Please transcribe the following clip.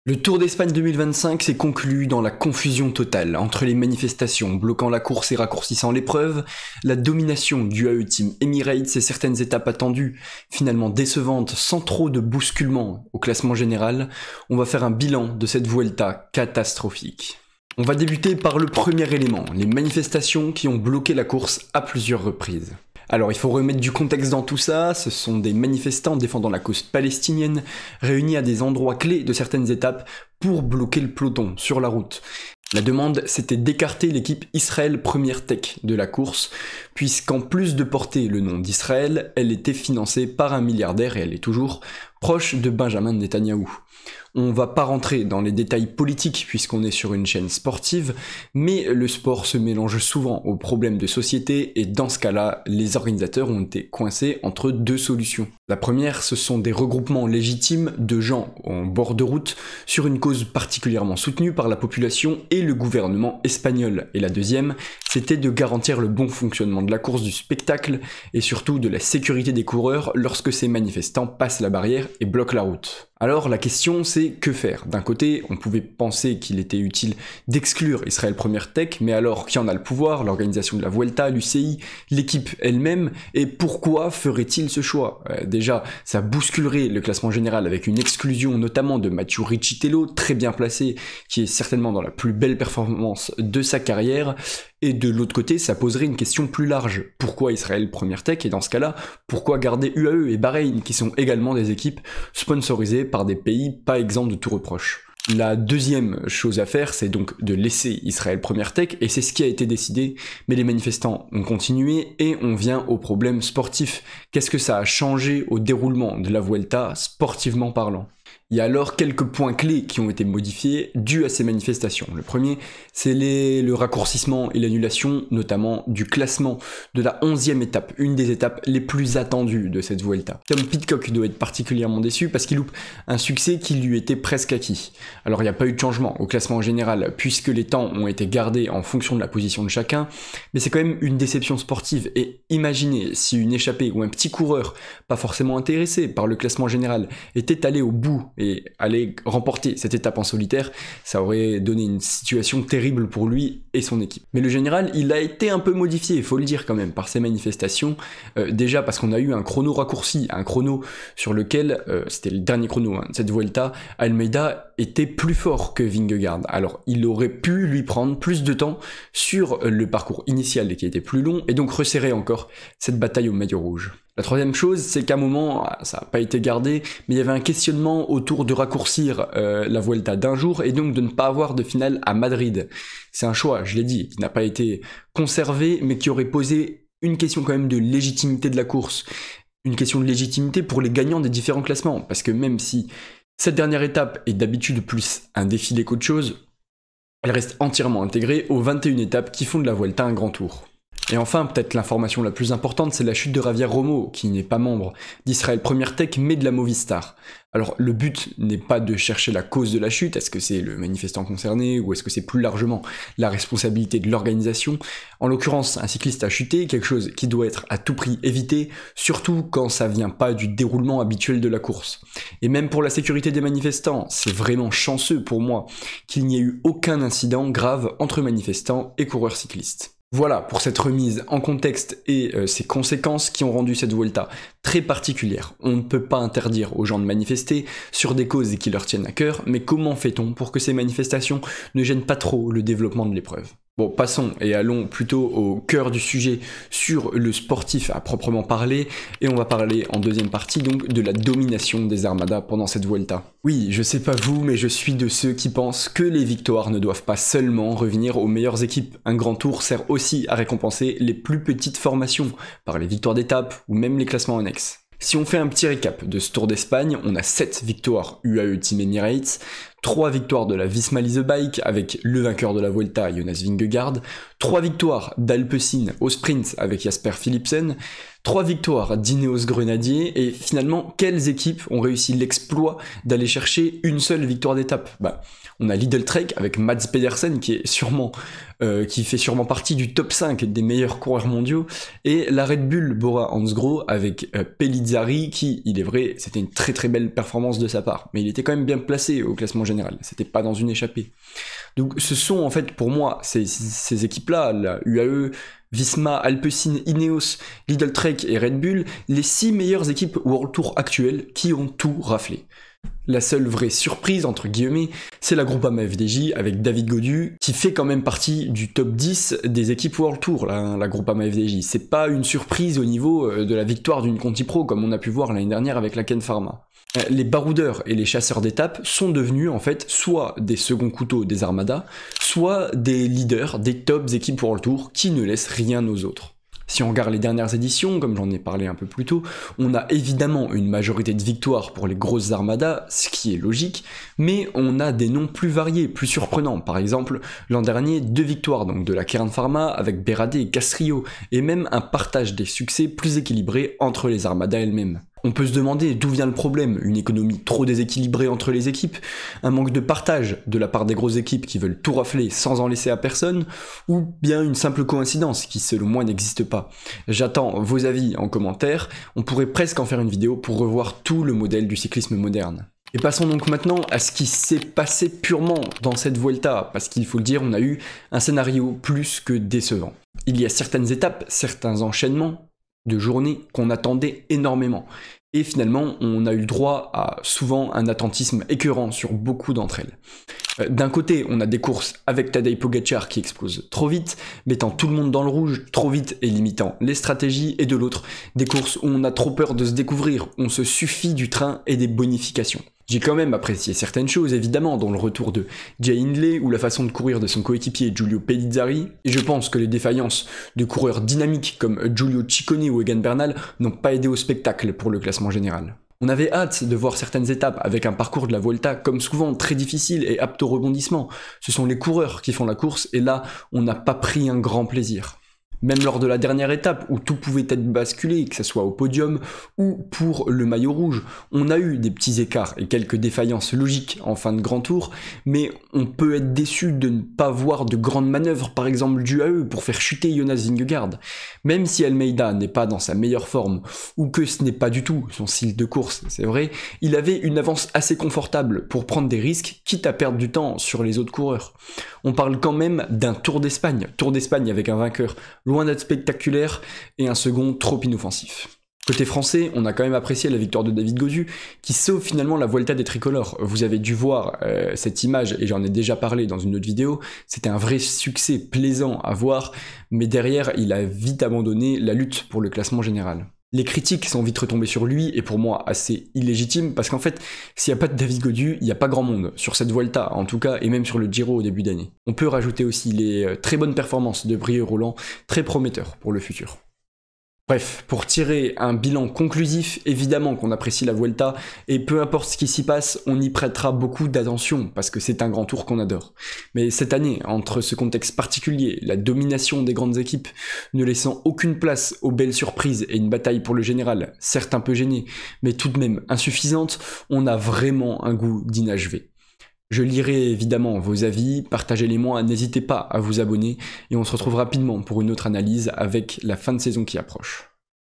Le Tour d'Espagne 2025 s'est conclu dans la confusion totale entre les manifestations bloquant la course et raccourcissant l'épreuve, la domination du UAE Team Emirates et certaines étapes attendues, finalement décevantes sans trop de bousculement au classement général. On va faire un bilan de cette Vuelta catastrophique. On va débuter par le premier élément, les manifestations qui ont bloqué la course à plusieurs reprises. Alors il faut remettre du contexte dans tout ça, ce sont des manifestants défendant la cause palestinienne réunis à des endroits clés de certaines étapes pour bloquer le peloton sur la route. La demande, c'était d'écarter l'équipe Israël Première Tech de la course, puisqu'en plus de porter le nom d'Israël, elle était financée par un milliardaire, et elle est toujours, proche de Benjamin Netanyahou. On va pas rentrer dans les détails politiques puisqu'on est sur une chaîne sportive, mais le sport se mélange souvent aux problèmes de société et dans ce cas-là, les organisateurs ont été coincés entre deux solutions. La première, ce sont des regroupements légitimes de gens en bord de route sur une cause particulièrement soutenue par la population et le gouvernement espagnol. Et la deuxième, c'était de garantir le bon fonctionnement de la course, du spectacle et surtout de la sécurité des coureurs lorsque ces manifestants passent la barrière et bloquent la route. Alors la question c'est que faire? D'un côté, on pouvait penser qu'il était utile d'exclure Israël Première Tech, mais alors qui en a le pouvoir? L'organisation de la Vuelta, l'UCI, l'équipe elle-même, et pourquoi ferait-il ce choix? Déjà, ça bousculerait le classement général avec une exclusion notamment de Mathieu Riccitello, très bien placé, qui est certainement dans la plus belle performance de sa carrière. Et de l'autre côté, ça poserait une question plus large. Pourquoi Israël Première Tech? Et dans ce cas-là, pourquoi garder UAE et Bahreïn, qui sont également des équipes sponsorisées par des pays pas exempts de tout reproche? La deuxième chose à faire, c'est donc de laisser Israël Première Tech, et c'est ce qui a été décidé, mais les manifestants ont continué, et on vient au problème sportif. Qu'est-ce que ça a changé au déroulement de la Vuelta, sportivement parlant? Il y a alors quelques points clés qui ont été modifiés dus à ces manifestations. Le premier, c'est le raccourcissement et l'annulation, notamment du classement de la 11e étape, une des étapes les plus attendues de cette Vuelta. Tom Pidcock doit être particulièrement déçu parce qu'il loupe un succès qui lui était presque acquis. Alors il n'y a pas eu de changement au classement général puisque les temps ont été gardés en fonction de la position de chacun, mais c'est quand même une déception sportive. Et imaginez si une échappée ou un petit coureur, pas forcément intéressé par le classement général, était allé au bout et aller remporter cette étape en solitaire, ça aurait donné une situation terrible pour lui et son équipe. Mais le général, il a été un peu modifié, il faut le dire quand même, par ces manifestations, déjà parce qu'on a eu un chrono raccourci, un chrono sur lequel, c'était le dernier chrono de cette Vuelta, Almeida était plus fort que Vingegaard. Alors il aurait pu lui prendre plus de temps sur le parcours initial qui était plus long, et donc resserrer encore cette bataille au maillot rouge. La troisième chose, c'est qu'à un moment, ça n'a pas été gardé, mais il y avait un questionnement autour de raccourcir la Vuelta d'un jour et donc de ne pas avoir de finale à Madrid. C'est un choix, je l'ai dit, qui n'a pas été conservé, mais qui aurait posé une question quand même de légitimité de la course. Une question de légitimité pour les gagnants des différents classements, parce que même si cette dernière étape est d'habitude plus un défilé qu'autre chose, elle reste entièrement intégrée aux 21 étapes qui font de la Vuelta un grand tour. Et enfin, peut-être l'information la plus importante, c'est la chute de Javier Romo, qui n'est pas membre d'Israël Première Tech, mais de la Movistar. Alors, le but n'est pas de chercher la cause de la chute, est-ce que c'est le manifestant concerné, ou est-ce que c'est plus largement la responsabilité de l'organisation? En l'occurrence, un cycliste a chuté, quelque chose qui doit être à tout prix évité, surtout quand ça vient pas du déroulement habituel de la course. Et même pour la sécurité des manifestants, c'est vraiment chanceux pour moi qu'il n'y ait eu aucun incident grave entre manifestants et coureurs cyclistes. Voilà pour cette remise en contexte et ses conséquences qui ont rendu cette Vuelta très particulière. On ne peut pas interdire aux gens de manifester sur des causes qui leur tiennent à cœur, mais comment fait-on pour que ces manifestations ne gênent pas trop le développement de l'épreuve? Bon, passons et allons plutôt au cœur du sujet sur le sportif à proprement parler, et on va parler en deuxième partie donc de la domination des armadas pendant cette Vuelta. Oui, je sais pas vous, mais je suis de ceux qui pensent que les victoires ne doivent pas seulement revenir aux meilleures équipes. Un grand tour sert aussi à récompenser les plus petites formations, par les victoires d'étape ou même les classements annexes. Si on fait un petit récap de ce Tour d'Espagne, on a 7 victoires UAE Team Emirates, 3 victoires de la Visma Lease Bike avec le vainqueur de la Vuelta, Jonas Vingegaard, 3 victoires d'Alpecin au sprint avec Jasper Philipsen, 3 victoires d'Ineos Grenadier, et finalement, quelles équipes ont réussi l'exploit d'aller chercher une seule victoire d'étape? On a Lidl Trek avec Mads Pedersen qui fait sûrement partie du top 5 des meilleurs coureurs mondiaux, et la Red Bull Bora Hansgrohe avec Pellizzari qui, il est vrai, c'était une très très belle performance de sa part, mais il était quand même bien placé au classement général général, c'était pas dans une échappée. Donc ce sont en fait pour moi ces équipes-là, la UAE, Visma, Alpecin, Ineos, Lidl Trek et Red Bull, les 6 meilleures équipes World Tour actuelles qui ont tout raflé. La seule vraie surprise, entre guillemets, c'est la Groupama FDJ avec David Gaudu, qui fait quand même partie du top 10 des équipes World Tour, la Groupama FDJ. C'est pas une surprise au niveau de la victoire d'une Conti Pro, comme on a pu voir l'année dernière avec la Ken Pharma. Les baroudeurs et les chasseurs d'étapes sont devenus en fait soit des seconds couteaux des armadas, soit des leaders des tops équipes World Tour qui ne laissent rien aux autres. Si on regarde les dernières éditions, comme j'en ai parlé un peu plus tôt, on a évidemment une majorité de victoires pour les grosses armadas, ce qui est logique, mais on a des noms plus variés, plus surprenants. Par exemple, l'an dernier, 2 victoires donc de la Kern Pharma avec Berade et Castrillo, et même un partage des succès plus équilibré entre les armadas elles-mêmes. On peut se demander d'où vient le problème, une économie trop déséquilibrée entre les équipes, un manque de partage de la part des grosses équipes qui veulent tout rafler sans en laisser à personne, ou bien une simple coïncidence qui selon moi n'existe pas. J'attends vos avis en commentaire, on pourrait presque en faire une vidéo pour revoir tout le modèle du cyclisme moderne. Et passons donc maintenant à ce qui s'est passé purement dans cette Vuelta, parce qu'il faut le dire, on a eu un scénario plus que décevant. Il y a certaines étapes, certains enchaînements de journées qu'on attendait énormément. Et finalement, on a eu le droit à souvent un attentisme écœurant sur beaucoup d'entre elles. D'un côté, on a des courses avec Tadej Pogačar qui explose trop vite, mettant tout le monde dans le rouge trop vite et limitant les stratégies, et de l'autre, des courses où on a trop peur de se découvrir, on se suffit du train et des bonifications. J'ai quand même apprécié certaines choses, évidemment, dont le retour de Jay Hindley ou la façon de courir de son coéquipier Giulio Pellizzari, et je pense que les défaillances de coureurs dynamiques comme Giulio Ciccone ou Egan Bernal n'ont pas aidé au spectacle pour le classement général. On avait hâte de voir certaines étapes avec un parcours de la Vuelta comme souvent très difficile et apte au rebondissement. Ce sont les coureurs qui font la course, et là, on n'a pas pris un grand plaisir. Même lors de la dernière étape où tout pouvait être basculé, que ce soit au podium ou pour le maillot rouge, on a eu des petits écarts et quelques défaillances logiques en fin de grand tour, mais on peut être déçu de ne pas voir de grandes manœuvres, par exemple du AE pour faire chuter Jonas Vingegaard. Même si Almeida n'est pas dans sa meilleure forme, ou que ce n'est pas du tout son style de course, c'est vrai, il avait une avance assez confortable pour prendre des risques, quitte à perdre du temps sur les autres coureurs. On parle quand même d'un Tour d'Espagne avec un vainqueur loin d'être spectaculaire et un second trop inoffensif. Côté français, on a quand même apprécié la victoire de David Gaudu, qui sauve finalement la Vuelta des tricolores. Vous avez dû voir cette image, et j'en ai déjà parlé dans une autre vidéo, c'était un vrai succès plaisant à voir, mais derrière, il a vite abandonné la lutte pour le classement général. Les critiques sont vite retombées sur lui, et pour moi assez illégitimes, parce qu'en fait, s'il n'y a pas de David Gaudu, il n'y a pas grand monde, sur cette Vuelta en tout cas, et même sur le Giro au début d'année. On peut rajouter aussi les très bonnes performances de Brieux Roland, très prometteurs pour le futur. Bref, pour tirer un bilan conclusif, évidemment qu'on apprécie la Vuelta, et peu importe ce qui s'y passe, on y prêtera beaucoup d'attention, parce que c'est un grand tour qu'on adore. Mais cette année, entre ce contexte particulier, la domination des grandes équipes, ne laissant aucune place aux belles surprises et une bataille pour le général, certes un peu gênée, mais tout de même insuffisante, on a vraiment un goût d'inachevé. Je lirai évidemment vos avis, partagez-les moi, n'hésitez pas à vous abonner, et on se retrouve rapidement pour une autre analyse avec la fin de saison qui approche.